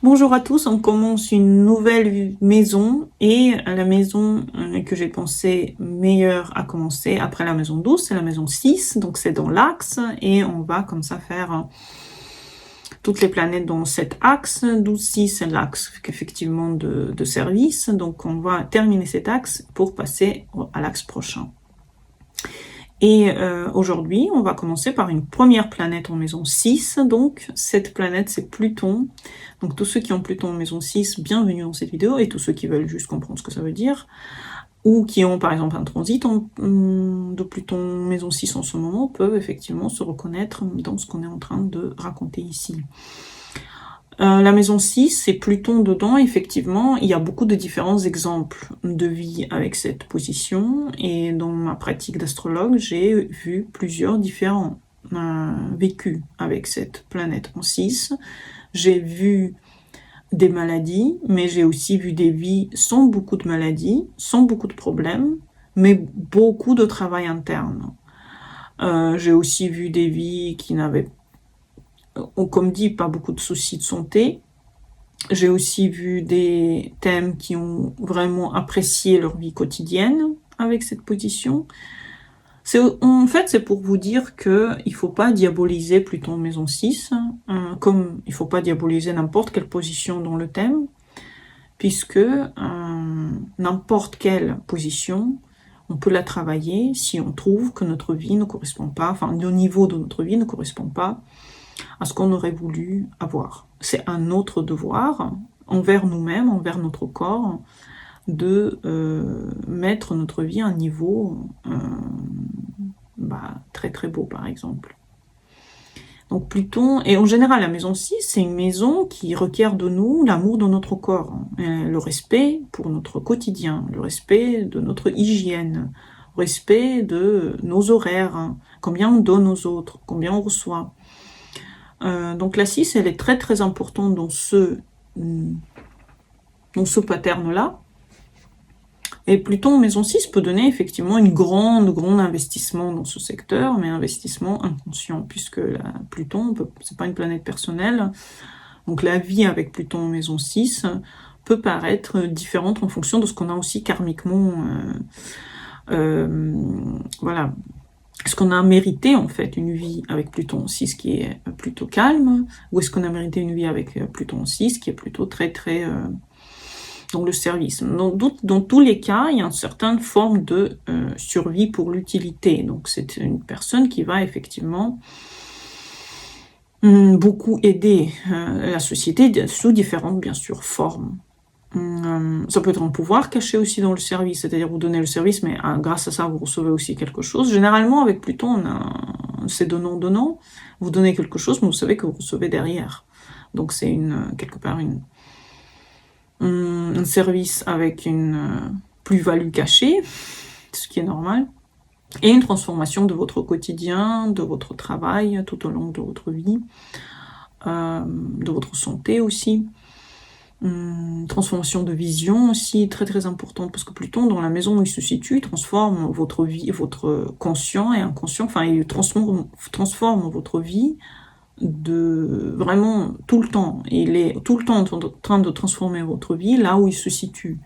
Bonjour à tous, on commence une nouvelle maison et la maison que j'ai pensé meilleure à commencer après la maison 12, c'est la maison 6, donc c'est dans l'axe et on va comme ça faire toutes les planètes dans cet axe. 12-6 c'est l'axe effectivement de service, donc on va terminer cet axe pour passer à l'axe prochain. Et aujourd'hui, on va commencer par une première planète en maison 6. Donc, cette planète, c'est Pluton. Donc, tous ceux qui ont Pluton en maison 6, bienvenue dans cette vidéo. Et tous ceux qui veulent juste comprendre ce que ça veut dire, ou qui ont, par exemple, un transit de Pluton en maison 6 en ce moment, peuvent effectivement se reconnaître dans ce qu'on est en train de raconter ici. La maison 6, c'est Pluton dedans, effectivement, il y a beaucoup de différents exemples de vie avec cette position, et dans ma pratique d'astrologue, j'ai vu plusieurs différents vécus avec cette planète en 6. J'ai vu des maladies, mais j'ai aussi vu des vies sans beaucoup de maladies, sans beaucoup de problèmes, mais beaucoup de travail interne. J'ai aussi vu des vies qui n'avaient comme dit, pas beaucoup de soucis de santé. J'ai aussi vu des thèmes qui ont vraiment apprécié leur vie quotidienne avec cette position. En fait, c'est pour vous dire qu'il ne faut pas diaboliser Pluton maison 6, comme il ne faut pas diaboliser n'importe quelle position dans le thème, puisque n'importe quelle position, on peut la travailler si on trouve que notre vie ne correspond pas, enfin le niveau de notre vie ne correspond pas à ce qu'on aurait voulu avoir. C'est un autre devoir envers nous-mêmes, envers notre corps, de mettre notre vie à un niveau très très beau par exemple. Donc Pluton, et en général la maison 6, c'est une maison qui requiert de nous l'amour de notre corps, le respect pour notre quotidien, le respect de notre hygiène, le respect de nos horaires, combien on donne aux autres, combien on reçoit. Donc la 6, elle est très très importante dans ce pattern-là. Et Pluton maison 6 peut donner effectivement une grande investissement dans ce secteur, mais investissement inconscient, puisque Pluton, c'est pas une planète personnelle, donc la vie avec Pluton maison 6 peut paraître différente en fonction de ce qu'on a aussi karmiquement, voilà. Est-ce qu'on a mérité en fait une vie avec Pluton 6 qui est plutôt calme, ou est-ce qu'on a mérité une vie avec Pluton 6 qui est plutôt très très dans le service. Dans tous les cas, il y a une certaine forme de survie pour l'utilité. Donc c'est une personne qui va effectivement beaucoup aider la société sous différentes bien sûr formes. Ça peut être un pouvoir caché aussi dans le service, c'est-à-dire vous donnez le service, mais grâce à ça, vous recevez aussi quelque chose. Généralement, avec Pluton, c'est donnant-donnant. Vous donnez quelque chose, mais vous savez que vous recevez derrière. Donc c'est quelque part un service avec une plus-value cachée, ce qui est normal, et une transformation de votre quotidien, de votre travail, tout au long de votre vie, de votre santé aussi. Transformation de vision aussi, très très importante, parce que Pluton, dans la maison où il se situe, transforme votre vie, votre conscient et inconscient, enfin il transforme votre vie de vraiment tout le temps. Il est tout le temps en train de transformer votre vie là où il se situe.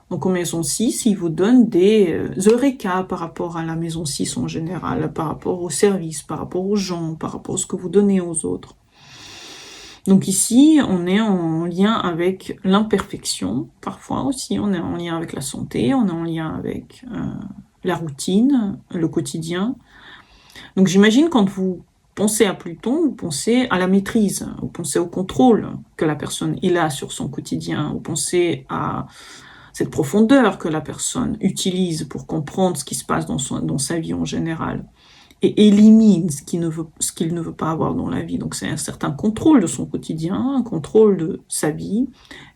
Donc en maison 6, il vous donne des eureka par rapport à la maison 6 en général, par rapport au service, par rapport aux gens, par rapport à ce que vous donnez aux autres. Donc ici, on est en lien avec l'imperfection, parfois aussi, on est en lien avec la santé, on est en lien avec la routine, le quotidien. Donc j'imagine quand vous pensez à Pluton, vous pensez à la maîtrise, vous pensez au contrôle que la personne a sur son quotidien, vous pensez à cette profondeur que la personne utilise pour comprendre ce qui se passe dans sa vie en général, et élimine ce qu'il ne veut pas avoir dans la vie. Donc c'est un certain contrôle de son quotidien, un contrôle de sa vie,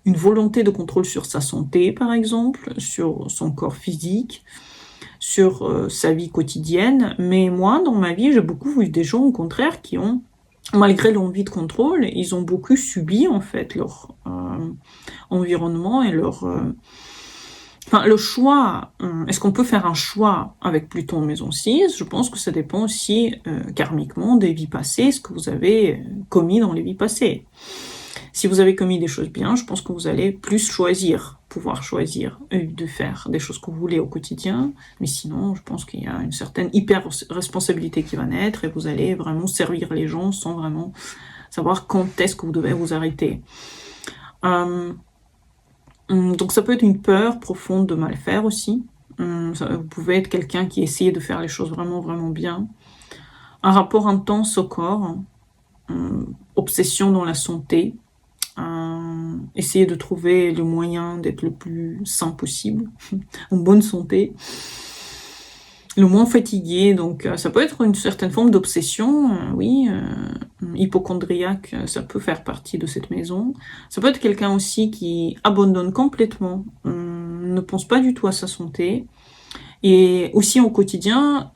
une volonté de contrôle sur sa santé par exemple, sur son corps physique, sur sa vie quotidienne. Mais moi, dans ma vie, j'ai beaucoup vu des gens au contraire qui ont, malgré l'envie de contrôle, ils ont beaucoup subi en fait leur environnement et leur... Enfin, le choix, est-ce qu'on peut faire un choix avec Pluton en maison 6? Je pense que ça dépend aussi karmiquement des vies passées, ce que vous avez commis dans les vies passées. Si vous avez commis des choses bien, je pense que vous allez plus pouvoir choisir de faire des choses que vous voulez au quotidien. Mais sinon, je pense qu'il y a une certaine hyper-responsabilité qui va naître et vous allez vraiment servir les gens sans vraiment savoir quand est-ce que vous devez vous arrêter. Donc ça peut être une peur profonde de mal faire aussi. Vous pouvez être quelqu'un qui essaie de faire les choses vraiment, vraiment bien. Un rapport intense au corps, obsession dans la santé, essayer de trouver le moyen d'être le plus sain possible, en bonne santé, le moins fatigué, donc ça peut être une certaine forme d'obsession, oui, hypochondriaque, ça peut faire partie de cette maison. Ça peut être quelqu'un aussi qui abandonne complètement, ne pense pas du tout à sa santé, et aussi au quotidien,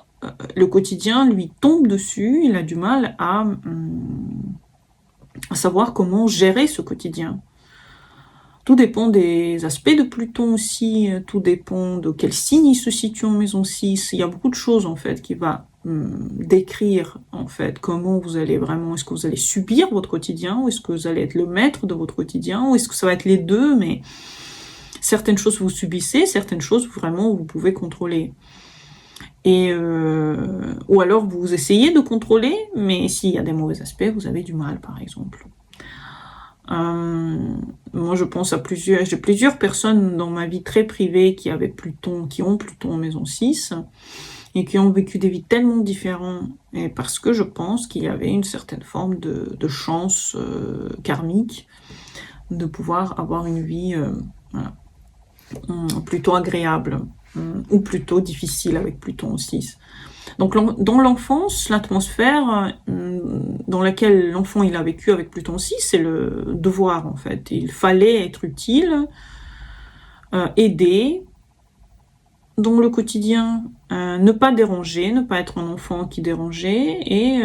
le quotidien lui tombe dessus, il a du mal à savoir comment gérer ce quotidien. Tout dépend des aspects de Pluton aussi, tout dépend de quel signe il se situe en maison 6. Il y a beaucoup de choses en fait qui va décrire en fait comment vous allez vraiment, est-ce que vous allez subir votre quotidien ou est-ce que vous allez être le maître de votre quotidien ou est-ce que ça va être les deux, mais certaines choses vous subissez, certaines choses vraiment vous pouvez contrôler. Et ou alors vous essayez de contrôler, mais s'il y a des mauvais aspects, vous avez du mal par exemple. Moi je pense à j'ai plusieurs personnes dans ma vie très privée qui ont Pluton en maison 6 et qui ont vécu des vies tellement différentes et parce que je pense qu'il y avait une certaine forme de chance karmique de pouvoir avoir une vie plutôt agréable ou plutôt difficile avec Pluton 6. Donc dans l'enfance, l'atmosphère dans laquelle l'enfant il a vécu avec Pluton 6, c'est le devoir en fait. Il fallait être utile, aider dans le quotidien, ne pas déranger, ne pas être un enfant qui dérangeait et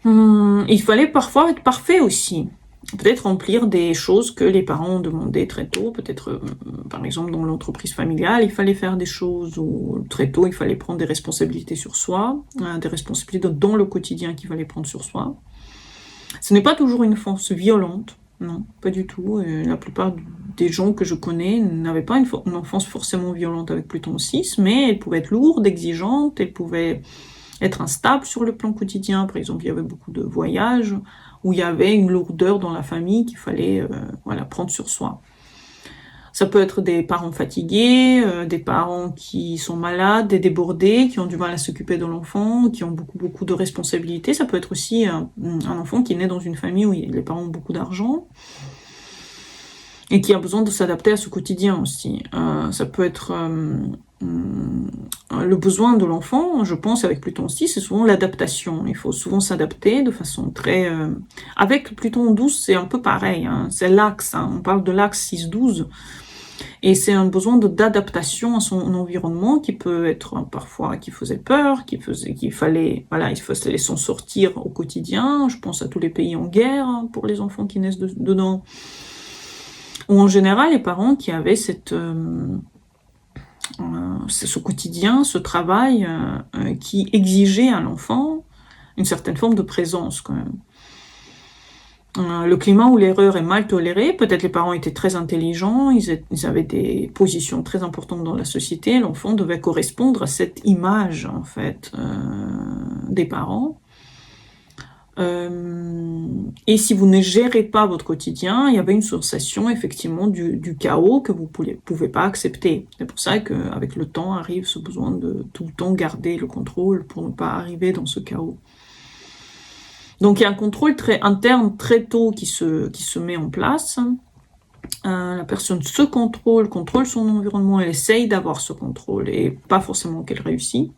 il fallait parfois être parfait aussi. Peut-être remplir des choses que les parents ont demandé très tôt, peut-être par exemple dans l'entreprise familiale, il fallait faire des choses, ou très tôt il fallait prendre des responsabilités sur soi, des responsabilités dans le quotidien qu'il fallait prendre sur soi. Ce n'est pas toujours une enfance violente, non, pas du tout. La plupart des gens que je connais n'avaient pas une enfance forcément violente avec Pluton 6, mais elle pouvait être lourde, exigeante, elle pouvait être instable sur le plan quotidien. Par exemple, il y avait beaucoup de voyages, où il y avait une lourdeur dans la famille qu'il fallait prendre sur soi. Ça peut être des parents fatigués, des parents qui sont malades, des débordés, qui ont du mal à s'occuper de l'enfant, qui ont beaucoup de responsabilités. Ça peut être aussi un enfant qui naît dans une famille où les parents ont beaucoup d'argent et qui a besoin de s'adapter à ce quotidien aussi. Ça peut être le besoin de l'enfant, je pense, avec Pluton 6, c'est souvent l'adaptation. Il faut souvent s'adapter de façon très... Avec Pluton 12, c'est un peu pareil, hein. C'est l'axe, hein. On parle de l'axe 6-12. Et c'est un besoin d'adaptation à son environnement qui peut être parfois qui faisait peur, qu'il fallait s'en sortir au quotidien. Je pense à tous les pays en guerre hein, pour les enfants qui naissent dedans. Ou en général, les parents qui avaient ce quotidien, ce travail qui exigeait à l'enfant une certaine forme de présence quand même. Le climat où l'erreur est mal tolérée, peut-être les parents étaient très intelligents, ils avaient des positions très importantes dans la société, l'enfant devait correspondre à cette image en fait des parents. Et si vous ne gérez pas votre quotidien, il y avait une sensation effectivement du chaos que vous pouvez pas accepter. C'est pour ça qu'avec le temps arrive ce besoin de tout le temps garder le contrôle pour ne pas arriver dans ce chaos. Donc il y a un contrôle très interne très tôt qui se met en place. La personne se contrôle son environnement, elle essaye d'avoir ce contrôle et pas forcément qu'elle réussit.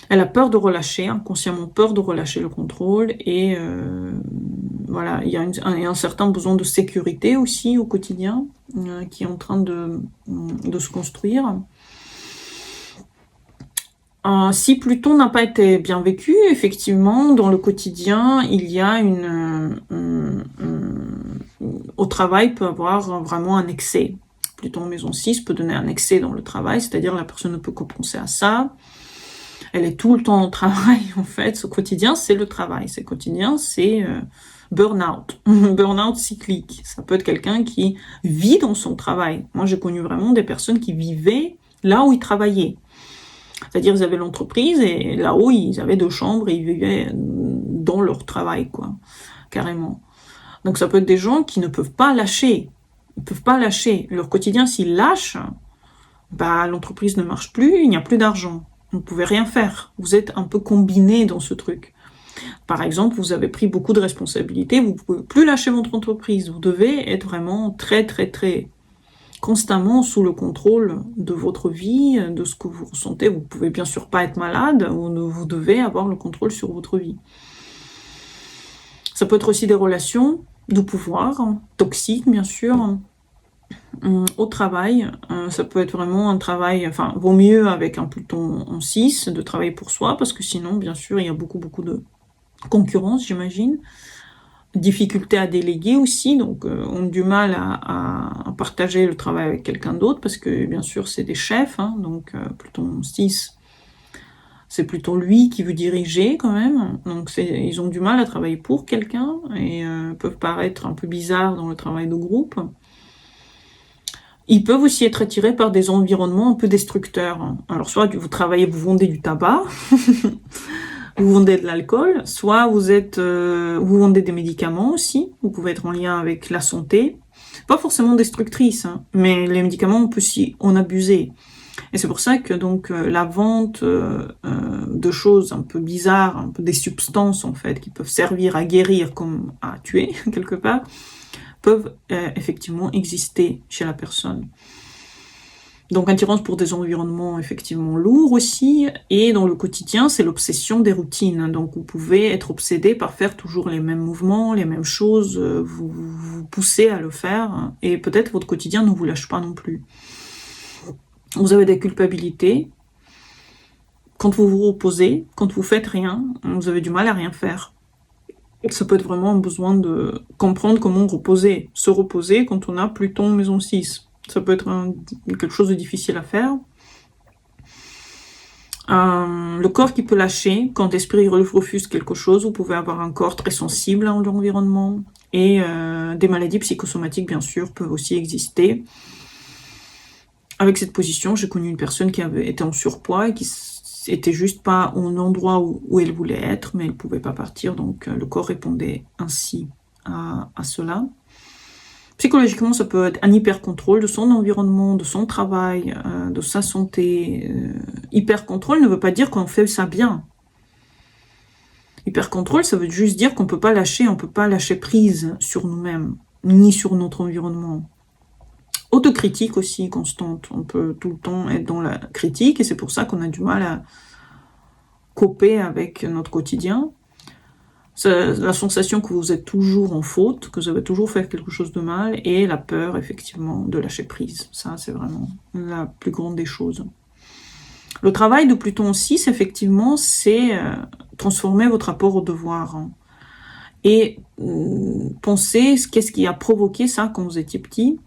Elle a peur de relâcher, inconsciemment peur de relâcher le contrôle et voilà, il y a un certain besoin de sécurité aussi au quotidien qui est en train de se construire. Si Pluton n'a pas été bien vécu, effectivement, dans le quotidien, il y a au travail peut avoir vraiment un excès. Pluton en maison 6 peut donner un excès dans le travail, c'est-à-dire la personne ne peut que penser à ça. elle est tout le temps au travail, en fait. Ce quotidien, c'est le travail. Ce quotidien, c'est burn-out. Burn-out cyclique. Ça peut être quelqu'un qui vit dans son travail. Moi, j'ai connu vraiment des personnes qui vivaient là où ils travaillaient. C'est-à-dire, ils avaient l'entreprise et là-haut, ils avaient 2 chambres et ils vivaient dans leur travail, quoi. Carrément. Donc, ça peut être des gens qui ne peuvent pas lâcher. Ils peuvent pas lâcher. Leur quotidien, s'ils lâchent, bah, l'entreprise ne marche plus, il n'y a plus d'argent. Vous ne pouvez rien faire. Vous êtes un peu combiné dans ce truc. Par exemple, vous avez pris beaucoup de responsabilités, vous ne pouvez plus lâcher votre entreprise. Vous devez être vraiment très, très, très constamment sous le contrôle de votre vie, de ce que vous ressentez. Vous ne pouvez bien sûr pas être malade, vous devez avoir le contrôle sur votre vie. Ça peut être aussi des relations de pouvoir, toxiques bien sûr, au travail. Ça peut être vraiment un travail, enfin, vaut mieux avec un Pluton en 6 de travailler pour soi, parce que sinon, bien sûr, il y a beaucoup de concurrence, j'imagine. Difficulté à déléguer aussi, donc on a du mal à partager le travail avec quelqu'un d'autre, parce que bien sûr c'est des chefs, hein, donc Pluton 6, c'est plutôt lui qui veut diriger quand même, donc ils ont du mal à travailler pour quelqu'un, et peuvent paraître un peu bizarres dans le travail de groupe. Ils peuvent aussi être attirés par des environnements un peu destructeurs. Alors soit vous travaillez, vous vendez du tabac, vous vendez de l'alcool, soit vous vendez des médicaments aussi, vous pouvez être en lien avec la santé, pas forcément destructrice, hein, mais les médicaments on peut s'y en abuser. Et c'est pour ça que donc la vente de choses un peu bizarres, un peu des substances en fait, qui peuvent servir à guérir comme à tuer quelque part, peuvent effectivement exister chez la personne. Donc attirance pour des environnements effectivement lourds aussi, et dans le quotidien, c'est l'obsession des routines. Donc vous pouvez être obsédé par faire toujours les mêmes mouvements, les mêmes choses, vous poussez à le faire, et peut-être votre quotidien ne vous lâche pas non plus. Vous avez des culpabilités. Quand vous vous reposez, quand vous faites rien, vous avez du mal à rien faire. Ça peut être vraiment un besoin de comprendre comment se reposer quand on a Pluton maison 6. Ça peut être quelque chose de difficile à faire. Le corps qui peut lâcher, quand l'esprit refuse quelque chose, vous pouvez avoir un corps très sensible à l'environnement. Et des maladies psychosomatiques, bien sûr, peuvent aussi exister. Avec cette position, j'ai connu une personne qui avait été en surpoids et qui était juste pas au endroit où elle voulait être, mais elle pouvait pas partir, donc le corps répondait ainsi à cela. Psychologiquement, ça peut être un hyper-contrôle de son environnement, de son travail, de sa santé. Hyper-contrôle ne veut pas dire qu'on fait ça bien. Hyper-contrôle, ça veut juste dire qu'on peut pas lâcher prise sur nous-mêmes, ni sur notre environnement. Autocritique aussi constante, on peut tout le temps être dans la critique, et c'est pour ça qu'on a du mal à coper avec notre quotidien. C'est la sensation que vous êtes toujours en faute, que vous avez toujours fait quelque chose de mal, et la peur, effectivement, de lâcher prise. Ça, c'est vraiment la plus grande des choses. Le travail de Pluton 6, effectivement, c'est transformer votre rapport au devoir. Et penser qu'est-ce qui a provoqué ça quand vous étiez petit.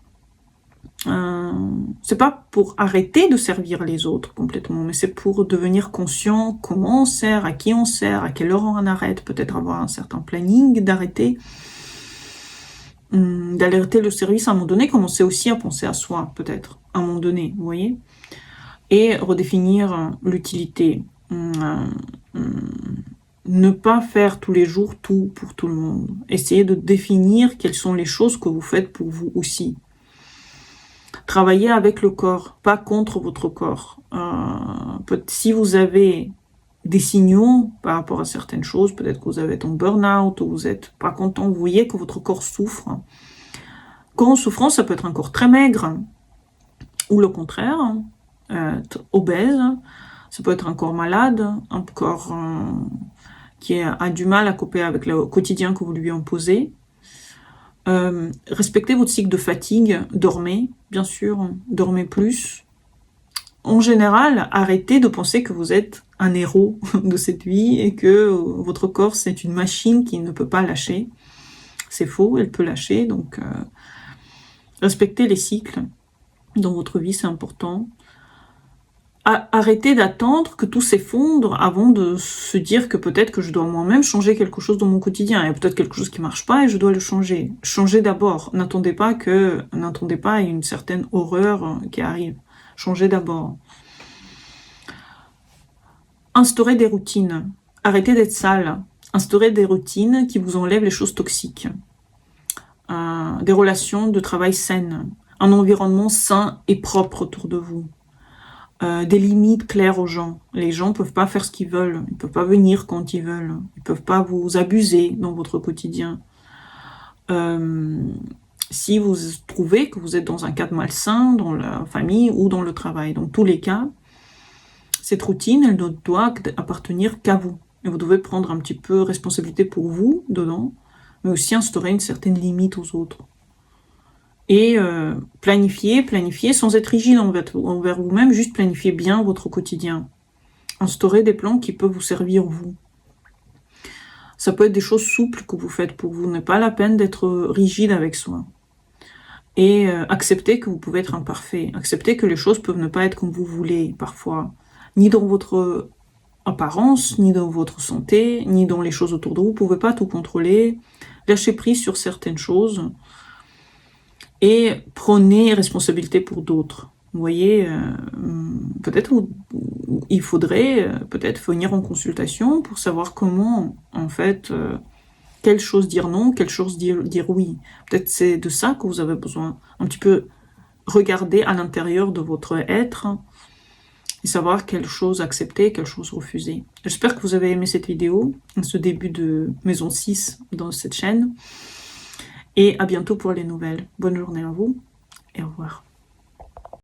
C'est pas pour arrêter de servir les autres complètement, mais c'est pour devenir conscient comment on sert, à qui on sert, à quelle heure on arrête, peut-être avoir un certain planning d'arrêter le service à un moment donné, commencer aussi à penser à soi, peut-être, à un moment donné, vous voyez, et redéfinir l'utilité. Ne pas faire tous les jours tout pour tout le monde. Essayez de définir quelles sont les choses que vous faites pour vous aussi. Travaillez avec le corps, pas contre votre corps. Si vous avez des signaux par rapport à certaines choses, peut-être que vous avez un burn-out, ou vous n'êtes pas content, vous voyez que votre corps souffre. Corps en souffrance, ça peut être un corps très maigre, ou le contraire, obèse. Ça peut être un corps malade, un corps qui a du mal à couper avec le quotidien que vous lui imposez. Respectez votre cycle de fatigue, dormez, bien sûr, dormez plus. En général, arrêtez de penser que vous êtes un héros de cette vie et que votre corps c'est une machine qui ne peut pas lâcher. C'est faux, elle peut lâcher, donc respectez les cycles dans votre vie, c'est important. Arrêtez d'attendre que tout s'effondre avant de se dire que peut-être que je dois moi-même changer quelque chose dans mon quotidien. Il y a peut-être quelque chose qui marche pas et je dois le changer. Changez d'abord. N'attendez pas à une certaine horreur qui arrive. Changez d'abord. Instaurez des routines. Arrêtez d'être sale. Instaurez des routines qui vous enlèvent les choses toxiques. Des relations de travail saines. Un environnement sain et propre autour de vous. Des limites claires aux gens. Les gens peuvent pas faire ce qu'ils veulent. Ils peuvent pas venir quand ils veulent. Ils peuvent pas vous abuser dans votre quotidien. Si vous trouvez que vous êtes dans un cadre malsain, dans la famille ou dans le travail. Dans tous les cas, cette routine, elle ne doit appartenir qu'à vous. Et vous devez prendre un petit peu responsabilité pour vous dedans, mais aussi instaurer une certaine limite aux autres. Et planifier sans être rigide envers vous-même, juste planifier bien votre quotidien. Instaurer des plans qui peuvent vous servir vous. Ça peut être des choses souples que vous faites pour vous, n'est pas la peine d'être rigide avec soi. Et accepter que vous pouvez être imparfait, accepter que les choses peuvent ne pas être comme vous voulez parfois, ni dans votre apparence, ni dans votre santé, ni dans les choses autour de vous. Vous pouvez pas tout contrôler. Lâchez prise sur certaines choses. Et prenez responsabilité pour d'autres. Vous voyez, peut-être il faudrait peut-être venir en consultation pour savoir comment, en fait, quelle chose dire non, quelle chose dire oui. Peut-être c'est de ça que vous avez besoin. Un petit peu regarder à l'intérieur de votre être et savoir quelle chose accepter, quelle chose refuser. J'espère que vous avez aimé cette vidéo, ce début de Maison 6 dans cette chaîne. Et à bientôt pour les nouvelles. Bonne journée à vous et au revoir.